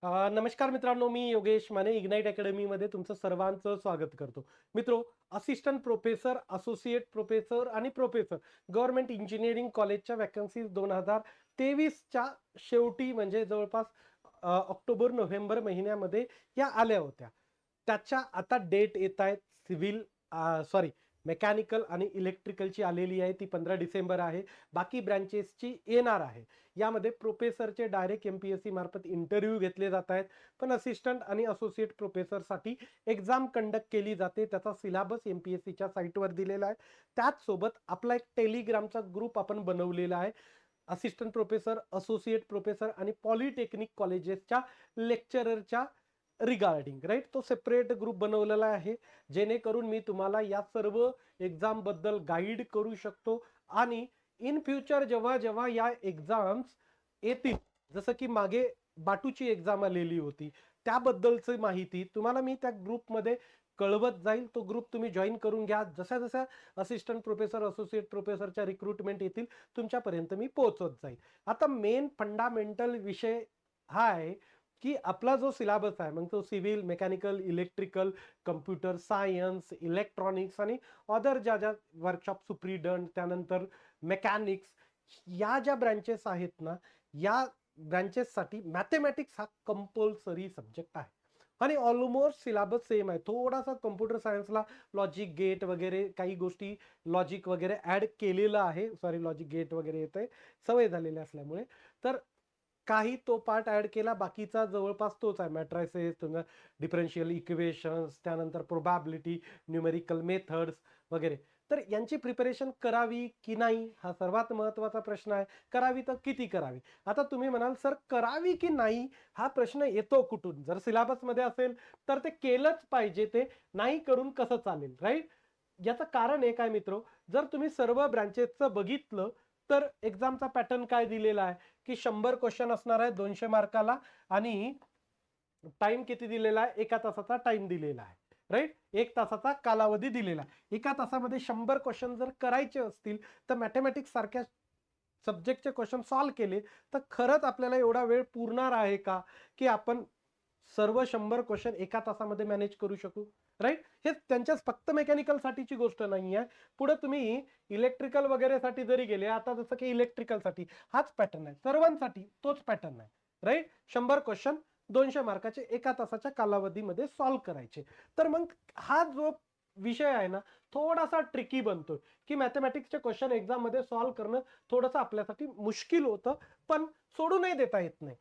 नमस्कार मित्रांनो, मी योगेश माने इग्नाइट अकॅडमीमध्ये तुमचं सर्वांचं स्वागत करतो. मित्रो, असिस्टंट प्रोफेसर, असोसिएट प्रोफेसर आणि प्रोफेसर गव्हर्नमेंट इंजिनिअरिंग कॉलेजच्या वॅकन्सीज 2023च्या शेवटी म्हणजे जवळपास ऑक्टोबर-नोव्हेंबर महिन्यामध्ये या आल्या होत्या. त्याच्या आता डेट येत आहेत. सिव्हिल सॉरी मेकॅनिकल आणि इलेक्ट्रिकलची आलेली आहे, ती 15 डिसेंबर आहे. बाकी ब्रँचेसची येणार आहे. यामध्ये प्रोफेसरचे डायरेक्ट MPSC मार्फत इंटरव्ह्यू घेतले जात आहेत. पण असिस्टंट आणि असोसिएट प्रोफेसरसाठी एक्झाम कंडक्ट केली जाते. त्याचा सिलेबस MPSCच्या साईटवर दिलेला आहे. त्याचसोबत आपला एक टेलिग्रामचा ग्रुप आपण बनवलेला आहे. असिस्टंट प्रोफेसर, असोसिएट प्रोफेसर आणि पॉलिटेक्निक कॉलेजेसच्या लेक्चररच्या रिगार्डिंग राईट, तो सेपरेट ग्रुप बनवलेला आहे, जेणेकरून मी तुम्हाला या सर्व एक्झाम बद्दल गाईड करू शकतो. आणि इन फ्युचर जेव्हा जेव्हा या एक्झाम्स येतील, जसं की मागे बाटूची एक्झाम आलेली होती, त्याबद्दलची माहिती तुम्हाला मी त्या ग्रुपमध्ये कळवत जाईल. तो ग्रुप तुम्ही जॉईन करून घ्या. जशा जशा असिस्टंट प्रोफेसर, असोसिएट प्रोफेसरच्या रिक्रुटमेंट येतील तुमच्यापर्यंत मी पोहोचत जाईल. आता मेन फंडामेंटल विषय हा आहे की आपला जो सिलेबस आहे, मग तो civil, mechanical, electrical, computer science, electronics आणि अदर ज्या ज्या वर्कशॉप सुप्रिडंट, त्यानंतर मेकॅनिक्स, या ज्या ब्रँचेस आहेत ना, या ब्रँचेससाठी मॅथमॅटिक्स हा कंपल्सरी सब्जेक्ट आहे. आणि ऑलमोस्ट सिलेबस सेम आहे. थोडासा कम्प्युटर सायन्सला लॉजिक गेट वगैरे काही गोष्टी, लॉजिक वगैरे ॲड केलेलं आहे. सॉरी, लॉजिक गेट वगैरे येतंय, सवय झालेली असल्यामुळे. तर काही तो पार्ट ॲड केला, बाकीचा जवळपास तोच आहे. मॅट्रायसेस, डिफरन्शियल इक्वेशन्स, त्यानंतर प्रोबॅबिलिटी, न्यूमेरिकल मेथड्स वगैरे. तर यांची प्रिपरेशन करावी की नाही, हा सर्वात महत्त्वाचा प्रश्न आहे. करावी तर किती करावी? आता तुम्ही म्हणाल, सर करावी की नाही हा प्रश्न येतो कुठून? जर सिलेबसमध्ये असेल तर ते केलंच पाहिजे, ते नाही करून कसं चालेल, राईट? याचं कारण एक आहे मित्रो, जर तुम्ही सर्व ब्रँचेसचं बघितलं तर एक्झामचा पॅटर्न काय दिलेला आहे की 100 क्वेश्चन असणार आहे 200 मार्काला, आणि टाइम किती दिलेला आहे? 1 तासाचा टाइम दिलेला आहे, राईट? 1 तासाचा कालावधी दिलेला आहे. 1 तासामध्ये 100 क्वेश्चन जर करायचे असतील तर मॅथमॅटिक्स सारख्या सब्जेक्टचे क्वेश्चन सॉल्व्ह केले तर खरंच आपल्याला एवढा वेळ पुरणार आहे का की आपण सर्व 100 क्वेश्चन एका तासामध्ये मॅनेज करू शकू, राईट? हे त्यांच्याच फक्त मेकॅनिकलसाठीची गोष्ट नाही आहे. पुढे तुम्ही इलेक्ट्रिकल वगैरेसाठी जरी गेले, आता जसं की इलेक्ट्रिकलसाठी हाच पॅटर्न आहे, सर्वांसाठी तोच पॅटर्न आहे, राईट? 100 क्वेश्चन 200 मार्काचे एका तासाच्या कालावधीमध्ये सॉल्व्ह करायचे. तर मग हा जो विषय आहे ना, थोडासा ट्रिकी बनतोय की मॅथमॅटिक्सचे क्वेश्चन एक्झाममध्ये सॉल्व्ह करणं थोडंसं आपल्यासाठी मुश्किल होतं, पण सोडूनही देता येत नाही.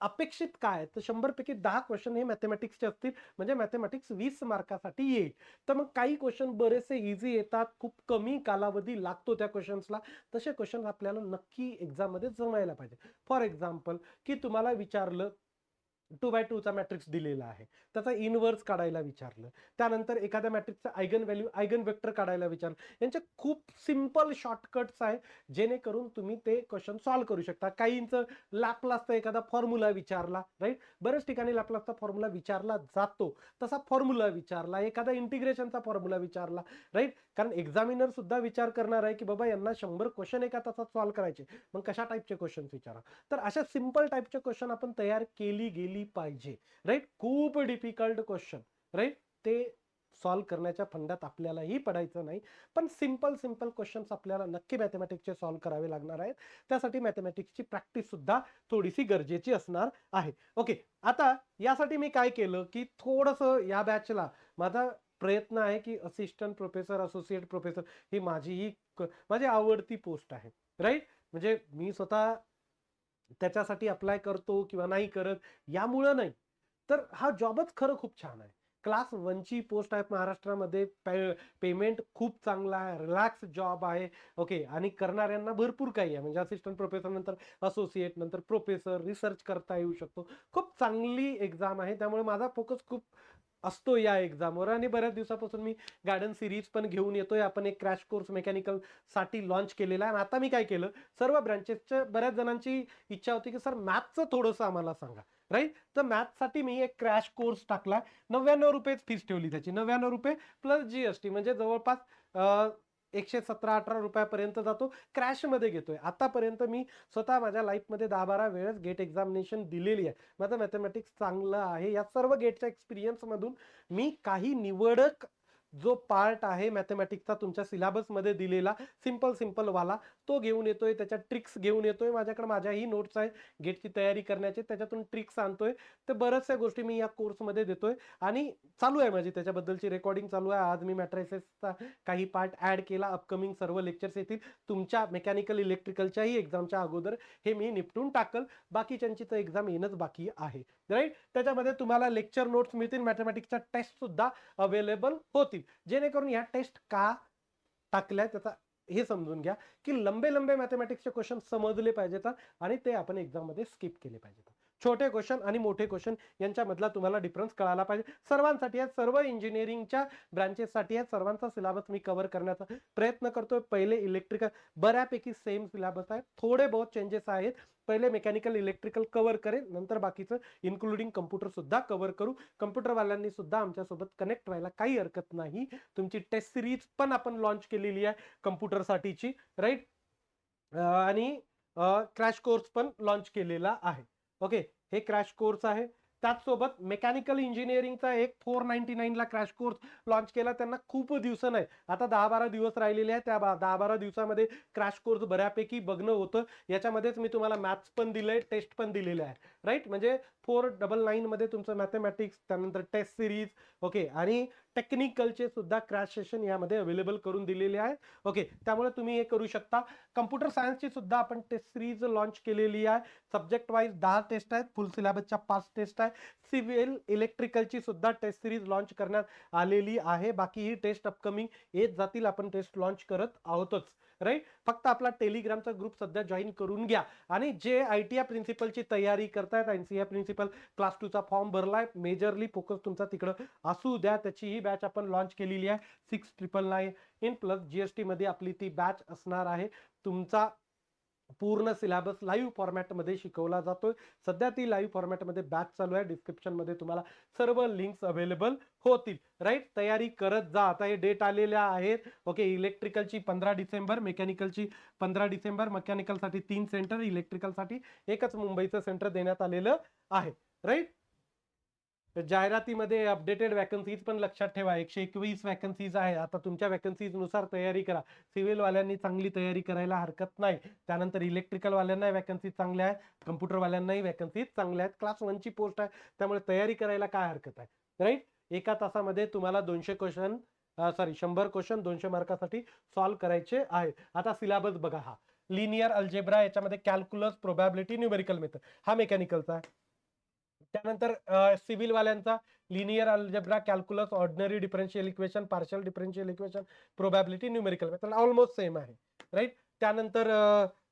अपेक्षित काय, तर 100 पैकी 10 क्वेश्चन हे मॅथमॅटिक्सचे असतील, म्हणजे मॅथमॅटिक्स 20 मार्कासाठी येईल. तर मग काही क्वेश्चन बरेचसे इझी येतात, खूप कमी कालावधी लागतो त्या क्वेश्चन्सला. तसे क्वेश्चन आपल्याला नक्की एक्झाममध्ये जमायला पाहिजे. फॉर एक्झाम्पल, की तुम्हाला विचारलं 2x2 चा मॅट्रिक्स दिलेला आहे, त्याचा इनवर्स काढायला विचारलं, त्यानंतर एखाद्या मॅट्रिक्सचा आयगन व्हॅल्यू, आयगन वेक्टर काढायला विचारलं. यांचे खूप सिंपल शॉर्टकट्स आहेत, जेणेकरून तुम्ही ते क्वेश्चन सॉल्व्ह करू शकता. काहींचं लॅपलासचा एखादा फॉर्म्युला विचारला, राईट? बऱ्याच ठिकाणी लॅपलासचा फॉर्म्युला विचारला जातो, तसा फॉर्म्युला विचारला, एखादा इंटिग्रेशनचा फॉर्म्युला विचारला, राईट? कारण एक्झामिनर सुद्धा विचार करणार आहे की बाबा यांना 100 क्वेश्चन एका तासात सॉल्व्ह करायचे, मग कशा टाईपचे क्वेश्चन विचारा. तर अशा सिंपल टाईपचे क्वेश्चन आपण तयार केली गेली पाहिजे, राईट? खूप डिफिकल्ट क्वेश्चन, राईट, ते सॉल्व्ह करण्याच्या फंडात आपल्यालाही पडायचं नाही. पण सिंपल सिंपल क्वेश्चन्स आपल्याला नक्की मॅथमॅटिक्सचे सॉल्व्ह करावे लागणार आहेत. त्यासाठी मॅथमॅटिक्सची प्रॅक्टिस सुद्धा थोडीशी गरजेची असणार आहे. ओके, आता यासाठी मी काय केलं की थोडंसं या बॅचला माझा प्रयत्न आहे की असिस्टंट प्रोफेसर, असोसिएट प्रोफेसर ही माझी आवडती पोस्ट आहे, राईट? म्हणजे मी स्वतः त्याच्यासाठी अप्लाय करतो किंवा नाही करत यामुळं नाही, तर हा जॉबच खरं खूप छान आहे. क्लास 1ची पोस्ट आहे महाराष्ट्रामध्ये. पेमेंट खूप चांगला आहे, रिलॅक्स जॉब आहे. ओके, आणि करणाऱ्यांना भरपूर काही आहे, म्हणजे असिस्टंट प्रोफेसर नंतर असोसिएट, नंतर प्रोफेसर, रिसर्च करता येऊ शकतो. खूप चांगली एक्झाम आहे, त्यामुळे माझा फोकस खूप असतो या एक्झामवर. आणि बऱ्याच दिवसापासून मी गार्डन सिरीज पण घेऊन येतोय. आपण एक क्रॅश कोर्स मेकॅनिकल साठी लॉन्च केलेला आहे. आणि आता मी काय केलं, सर्व ब्रँचेसच्या बऱ्याच जणांची इच्छा होती की सर मॅथचं थोडंसं आम्हाला सांगा, राईट? तर मॅथसाठी मी एक क्रॅश कोर्स टाकला. 99 रुपयेच फीस ठेवली त्याची, 99 रुपये प्लस GST, म्हणजे जवळपास 117-18 रुपयापर्यंत जातो, क्रॅशमध्ये घेतोय. आतापर्यंत मी स्वतः माझ्या लाईफमध्ये 10-12 वेळेस गेट एक्झामिनेशन दिलेली आहे. माझं मॅथमॅटिक्स चांगलं आहे. या सर्व गेटच्या एक्सपिरियन्समधून मी काही निवडक जो पार्ट आहे मॅथमॅटिक्सचा तुमच्या सिलेबसमध्ये दिलेला सिंपल वाला तो घेऊन येतोय, त्याच्या ट्रिक्स घेऊन येतोय. माझ्याकडे माझ्याही नोट्स आहे गेटची तयारी करण्याचे, त्याच्यातून ट्रिक्स आणतोय. तर बऱ्याचशा गोष्टी मी या कोर्समध्ये देतोय आणि चालू आहे माझी त्याच्याबद्दलची रेकॉर्डिंग चालू आहे. आज मी मॅट्रिसेसचा काही पार्ट ॲड केला. अपकमिंग सर्व लेक्चर्स येतील तुमच्या मेकॅनिकल इलेक्ट्रिकलच्याही एक्झामच्या अगोदर हे मी निपटून टाकल. बाकीच्यांची तर एक्झाम येणंच बाकी आहे, राईट. त्याच्यामध्ये तुम्हाला लेक्चर नोट्स मिळतील, मॅथमॅटिक्सच्या टेस्ट सुद्धा अवेलेबल होतील. जेणेकरून या टेस्ट का टाकल्या त्याचा हे समजून घ्या की लंबे मॅथमॅटिक्सचे क्वेश्चन समजले पाहिजेत आणि ते आपण एक्झाम मध्ये स्किप केले पाहिजेत. छोटे क्वेश्चन आणि मोठे क्वेश्चन यांच्यामधला तुम्हाला डिफरन्स कळायला पाहिजे. सर्वांसाठी आहे, सर्व इंजिनिअरिंगच्या ब्रांचेससाठी आहे. सर्वांचा सिलेबस मी कव्हर करण्याचा प्रयत्न करतोय. पहिले इलेक्ट्रिकल बऱ्यापैकी सेम सिलेबस आहे, थोडे बहुत चेंजेस आहेत. पहिले मेकॅनिकल इलेक्ट्रिकल कव्हर करेल, नंतर बाकीचं इन्क्लुडिंग कम्प्युटर सुद्धा कव्हर करू. कम्प्युटरवाल्यांनी सुद्धा आमच्यासोबत कनेक्ट व्हायला काही हरकत नाही. तुमची टेस्ट सिरीज पण आपण लॉन्च केलेली आहे कम्प्युटरसाठीची, राईट. आणि क्रॅश कोर्स पण लॉन्च केलेला आहे. ओके, हे क्रॅश कोर्स आहे. त्याचसोबत मेकॅनिकल इंजिनिअरिंगचा एक 499 ला क्रॅश कोर्स लॉन्च केला. त्यांना खूप दिवस नाही, आता 10-12 दिवस राहिलेले आहेत. त्या 10-12 दिवसामध्ये क्रॅश कोर्स बऱ्यापैकी बघणं होतं. याच्यामध्येच मी तुम्हाला मॅथ्स पण दिलंय, टेस्ट पण दिलेले आहे, राईट. म्हणजे 499 मध्ये तुमचं मॅथमॅटिक्स, त्यानंतर टेस्ट सिरीज, ओके, आणि टेक्निकलचे सुद्धा क्रॅश सेशन यामध्ये अवेलेबल करून दिलेले आहे. ओके, त्यामुळे तुम्ही हे करू शकता. कम्प्युटर सायन्सची सुद्धा आपण टेस्ट सिरीज लॉन्च केलेली आहे. सब्जेक्ट वाईज 10 टेस्ट आहेत, फुल सिलेबसच्या 5 टेस्ट आहे. सिव्हिल इलेक्ट्रिकलची सुद्धा टेस्ट सिरीज लॉन्च करण्यात आलेली आहे. बाकी ही टेस्ट अपकमिंग येत जातील, आपण टेस्ट लॉन्च करत आहोतच, राईट. फक्त आपला टेलिग्रामचा ग्रुप सध्या जॉईन करून घ्या. आणि जे ITI प्रिन्सिपलची तयारी करतायत, NCI प्रिन्सिपल क्लास 2 चा फॉर्म भरलाय, मेजरली फोकस तुमचा तिकडं असू द्या. त्याची ही बॅच आपण लॉन्च केलेली आहे 6999 इन प्लस GST मध्ये आपली ती बॅच असणार आहे. तुमचा पूर्ण सिलेबस लाईव्ह फॉर्मॅटमध्ये शिकवला जातोय. सध्या ती लाईव्ह फॉर्मॅटमध्ये बॅच चालू आहे. डिस्क्रिप्शन मध्ये तुम्हाला सर्व लिंक्स अवेलेबल होतील, राईट. तयारी करत जा. आता हे डेट आलेल्या आहेत. ओके, इलेक्ट्रिकलची 15 डिसेंबर, मेकॅनिकलची 15 डिसेंबर. मेकॅनिकलसाठी 3 सेंटर, इलेक्ट्रिकलसाठी एकच मुंबईचं सेंटर देण्यात आलेलं आहे, राईट. जाहिरातीमध्ये अपडेटेड वॅकन्सीज पण लक्षात ठेवा. 121 वॅकन्सीज आहे. आता तुमच्या वॅकन्सीज नुसार तयारी करा. सिव्हिल वाल्यांनी चांगली तयारी करायला हरकत नाही. त्यानंतर इलेक्ट्रिकल वाल्यांनाही वॅकन्सीज चांगल्या आहेत, कम्प्युटर वाल्यांनाही वॅकन्सीज चांगल्या आहेत. क्लास 1 ची पोस्ट आहे, त्यामुळे तयारी करायला काय हरकत आहे, राईट. एका तासामध्ये तुम्हाला 200 क्वेश्चन 100 क्वेश्चन 200 मार्कासाठी सॉल्व्ह करायचे आहे. आता सिलेबस बघा. हा लिनियर अल्जेब्रा, याच्यामध्ये कॅल्क्युलस, प्रोबॅबिलिटी, न्यूमेरिकल मेथड हा मेकॅनिकलचा आहे. त्यानंतर सिव्हिल वाल्यांचा linear algebra, calculus, ordinary differential equation, partial differential equation, probability, numerical method almost same आहे, राईट. त्यानंतर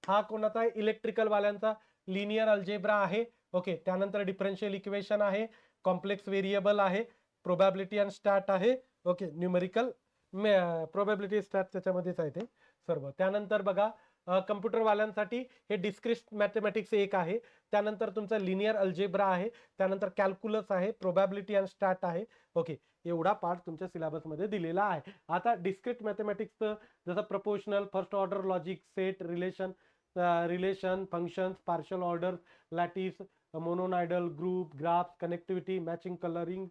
हा कोणाचा आहे, इलेक्ट्रिकल वाल्यांचा लिनियर अल्जेब्रा आहे. ओके, त्यानंतर डिफरन्शियल इक्वेशन आहे, कॉम्प्लेक्स व्हेरिएबल आहे, प्रोबॅबिलिटी अँड स्टॅट आहे. ओके, न्यूमेरिकल प्रोबॅबिलिटी स्टॅट त्याच्यामध्येच आहे ते सर्व. त्यानंतर बघा कम्प्युटर वाल्यांसाठी हे डिस्क्रीट मॅथमॅटिक्स एक आहे. त्यानंतर तुमचा लिनियर अल्जेब्रा आहे, त्यानंतर कॅल्क्युलस आहे, प्रोबॅबिलिटी अँड स्टॅट आहे. ओके, एवढा पार्ट तुमच्या सिलेबस मध्ये दिलेला आहे. आता डिस्क्रीट मॅथमॅटिक्सचं जसं proportional, first order logic, set, relation, functions, partial order, lattice, monoidal, group, graph, connectivity, matching, colouring,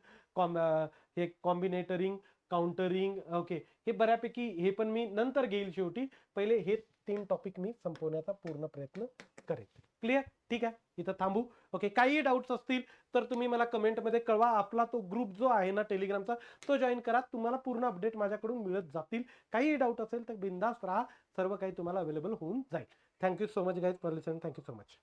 हे कॉम्बिनेटरिंग, काउंटरिंग. ओके, हे बऱ्यापैकी हे पण मी नंतर घेईल. शेवटी पहिले हे 3 टॉपिक मी संपवण्याचा पूर्ण प्रयत्न करेन. क्लिअर? ठीक आहे, इथं थांबू. ओके, काही डाऊट्स असतील तर तुम्ही मला कमेंटमध्ये कळवा. आपला तो ग्रुप जो आहे ना टेलिग्रामचा, तो जॉईन करा. तुम्हाला पूर्ण अपडेट माझ्याकडून मिळत जातील. काही डाऊट असेल तर बिंदास राहा, सर्व काही तुम्हाला अवेलेबल होऊन जाईल. Thank you so much guys for listening. Thank you so much.